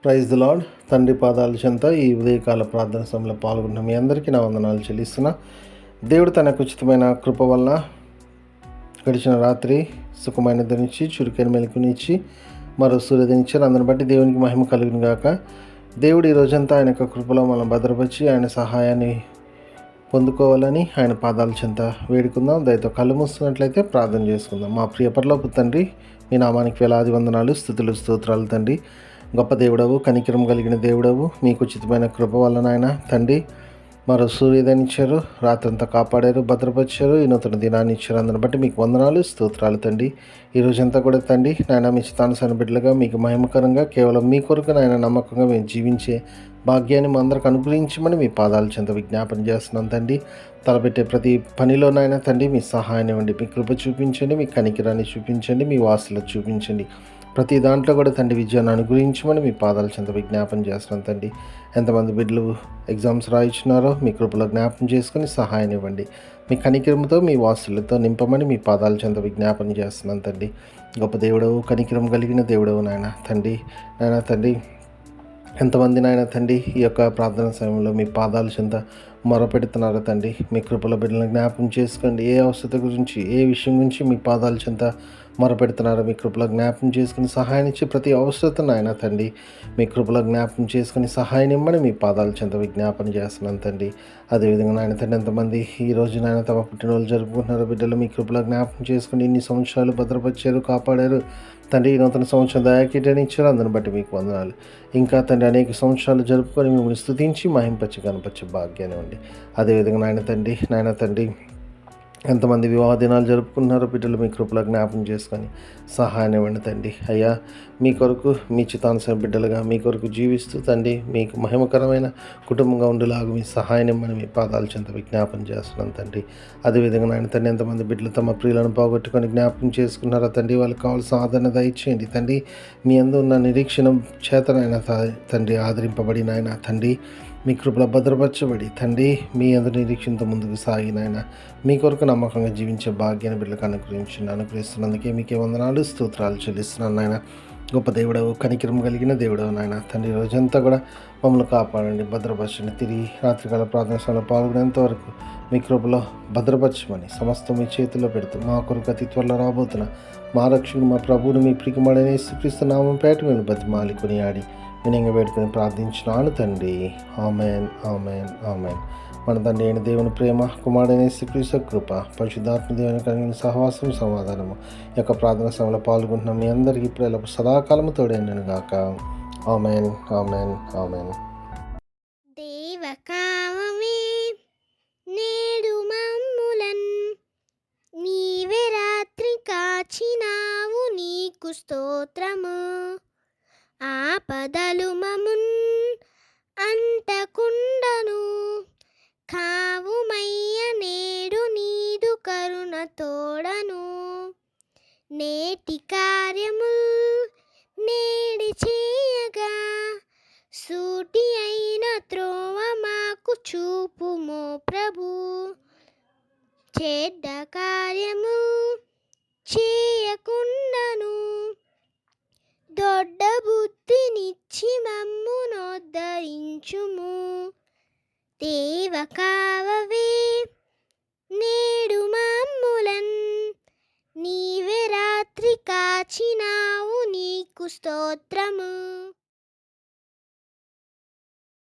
Praise the lord. తండ్రి పాదాల చెంత ఈ ఉదయకాల ప్రార్థన సమయంలో పాల్గొన్న మీ అందరికీ నా వందనాలు చెల్లిస్తున్నా. దేవుడు తనకు ఉచితమైన కృప వలన గడిచిన రాత్రి సుఖమైన ధరించి చురుకైన మెలకునిచ్చి మరో సూర్యోదయించారు. అందరిని బట్టి దేవునికి మహిమ కలుగును గాక. దేవుడు ఈ రోజంతా ఆయన యొక్క కృపలో మనం భద్రపరిచి ఆయన సహాయాన్ని పొందుకోవాలని ఆయన పాదాల చెంత వేడుకుందాం. దయతో కళ్ళు మూస్తున్నట్లయితే ప్రార్థన చేసుకుందాం. మా ప్రియ పరలోకపు తండ్రి, మీ నామానికి వేలాది వందనాలు, స్తుతులు, స్తోత్రాలు తండ్రి. గొప్ప దేవుడవు, కనికరం కలిగిన దేవుడవు, మీకు ఉచితమైన కృప వలన ఆయన తండ్రి మరో సూర్యోదయనిచ్చారు, రాత్రంతా కాపాడారు, భద్రపరిచారు, ఈ నూతన దినాన్ని ఇచ్చారు. అందుని బట్టి మీకు వందనాలు, స్తోత్రాలు తండ్రి. ఈ రోజంతా కూడా తండ్రి నాయన మీ చిత్తానుసార బిడ్డలుగా మీకు మహిమకరంగా కేవలం మీ కొరకు నాయన నమ్మకంగా మేము జీవించే భాగ్యాన్ని మా అందరికి అనుగ్రహించమని మీ పాదాల చెంత విజ్ఞాపన చేస్తున్నాం తండ్రి. తలపెట్టే ప్రతి పనిలోనైనా తండ్రి మీ సహాయాన్ని ఇవ్వండి, మీ కృప చూపించండి, మీ కనికిరాన్ని చూపించండి, మీ వాసులు చూపించండి. ప్రతి దాంట్లో కూడా తండ్రి విజయాన్ని అనుగ్రహించమని మీ పాదాల చెంత విజ్ఞాపన చేస్తున్నాం తండ్రి. ఎంతమంది బిడ్డలు ఎగ్జామ్స్ రాయించున్నారో మీ కృపలో జ్ఞాపం చేసుకుని సహాయం ఇవ్వండి, మీ కనికిరంతో మీ వాసులతో నింపమని మీ పాదాల చెంత విజ్ఞాపన చేస్తున్నాం తండ్రి. గొప్ప దేవుడవు, కనికిరం కలిగిన దేవుడవు నాయన తండ్రి. ఎంతమంది నాయన తండ్రి ఈ యొక్క ప్రార్థన సమయంలో మీ పాదాల చెంత మొరపెడుతున్నారో తండ్రి, మీ కృపల బిడ్డలను జ్ఞాపం చేసుకోండి. ఏ అవసరత గురించి, ఏ విషయం గురించి మీ పాదాల చెంత మొరపెడుతున్నారో మీ కృపలో జ్ఞాపం చేసుకుని సహాయం ఇచ్చి ప్రతి అవసరతను ఆయన తండ్రి మీ కృపలో జ్ఞాపం చేసుకుని సహాయం ఇమ్మని మీ పాదాల చెంత విజ్ఞాపన చేస్తున్నాను తండ్రి. అదేవిధంగా నాయన తండ్రి ఎంతమంది ఈ రోజు నాయన తమ పుట్టినరోజు జరుపుకుంటున్నారో బిడ్డలు మీ కృపలో జ్ఞాపం చేసుకుని ఇన్ని సంవత్సరాలు భద్రపరిచారు, కాపాడారు తండ్రి. ఈ నూతన సంవత్సరం దయాకీటని ఇచ్చారు, అందుని బట్టి మీకు వందనాలు. ఇంకా తండ్రి అనేక సంవత్సరాలు జరుపుకొని మిమ్మల్ని స్తుతించి మహింపచ్చి కనపచ్చే భాగ్యాన్ని ఉంది. అదేవిధంగా నాయన తండ్రి ఎంతమంది వివాహ దినాలు జరుపుకుంటున్నారో బిడ్డలు మీ కృపలో జ్ఞాపం చేసుకొని సహాయాన్ని ఇవ్వండి తండ్రి. అయ్యా మీ కొరకు మీ చిత్తానుసార బిడ్డలుగా మీ కొరకు జీవిస్తూ తండ్రి మీకు మహిమకరమైన కుటుంబంగా ఉండేలాగా మీ సహాయం ఇమ్మని మీ పాదాల చెంత విజ్ఞాపన చేస్తున్నాం తండ్రి. అదేవిధంగా నాయన తండ్రి ఎంతమంది బిడ్డలు తమ ప్రియులను పోగొట్టుకొని జ్ఞాపకం చేసుకున్నారో తండ్రి, వాళ్ళకి కావాల్సిన ఆదరణ దయచేయండి తండ్రి. మీ అందు ఉన్న నిరీక్షణ చేతనైనా తండ్రి ఆదరింపబడి నాయన తండ్రి మీ కృపలో భద్రపరచబడి తండ్రి మీ అందరి నిరీక్షణతో ముందుకు సాగినాయన మీ కొరకు నమ్మకంగా జీవించే భాగ్యాన్ని బిడ్డలకు అనుగ్రహిస్తున్నందుకే మీకే వందనాలు, స్తోత్రాలు చెల్లిస్తున్నాను నాయన. గొప్ప దేవుడవు, కనికరం కలిగిన దేవుడవు నాయన తండ్రి. రోజంతా కూడా మమ్మల్ని కాపాడండి, భద్రపరచండి. తిరిగి రాత్రికాల ప్రార్థన సమయంలో పాల్గొనేంత వరకు మీ కృపలో భద్రపరచమని సమస్తం మీ చేతిలో పెడుతూ మా కొరకు అతి త్వరలో రాబోతున్న మా రక్షకుడు మా ప్రభువును మీ ప్రియకుమారుడైన యేసుక్రీస్తు నామం పేట మేము బతిమాలి కొనియాడి వినయంగా పెట్టుకుని ప్రార్థించినాను తండ్రి. Amen, amen, amen. మన తండ్రి అయిన దేవుని ప్రేమ, కుమారుడైన యేసుక్రీస్తు కృప, పరిశుద్ధాత్మ దేవుని కలిగిన సహవాసం, సమాధానము యొక్క ప్రార్థన సభలో పాల్గొంటున్న మీ అందరికీ ఇప్పుడు సదాకాలము తోడైనను గాక. Amen, amen, amen. దేవకామమే నేడు మమ్ములన్ నీవే రాత్రి కాచినావు, నీకు స్తోత్రము. ఆపదలు మమున్ అంటకుండను కావుమయ్య, నేడు నీదు కరుణ తోడను. నేటి కార్యముల్ నేడి చేయగా సూటి అయిన త్రోవ మాకు చూపుమో ప్రభు. చెడ్డ కార్యము చేయకుండను దొడ్డ బుద్ధినిచ్చి మమ్మునోద్ధరించుము. దేవకావవే నేడు మమ్ములన్ నీవే రాత్రి కాచినావు, నీకు స్తోత్రం.